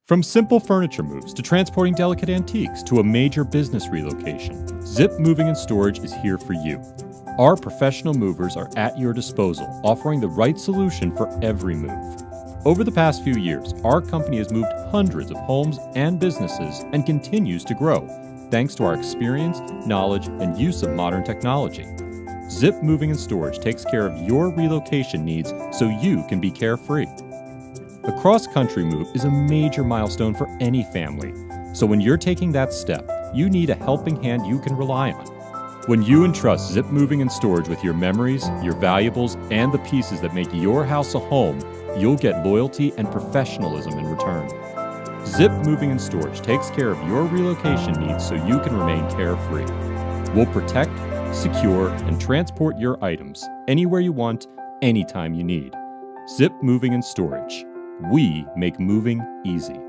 From simple furniture moves to transporting delicate antiques to a major business relocation, Zip Moving and Storage is here for you. Our professional movers are at your disposal, offering the right solution for every move. Over the past few years, our company has moved hundreds of homes and businesses and continues to grow, thanks to our experience, knowledge, and use of modern technology. Zip Moving and Storage takes care of your relocation needs so you can be carefree. A cross-country move is a major milestone for any family, so when you're taking that step, you need a helping hand you can rely on. When you entrust Zip Moving and Storage with your memories, your valuables, and the pieces that make your house a home, you'll get loyalty and professionalism in return. Zip Moving and Storage takes care of your relocation needs so you can remain carefree. We'll protect, secure, and transport your items anywhere you want, anytime you need. Zip Moving and Storage. We make moving easy.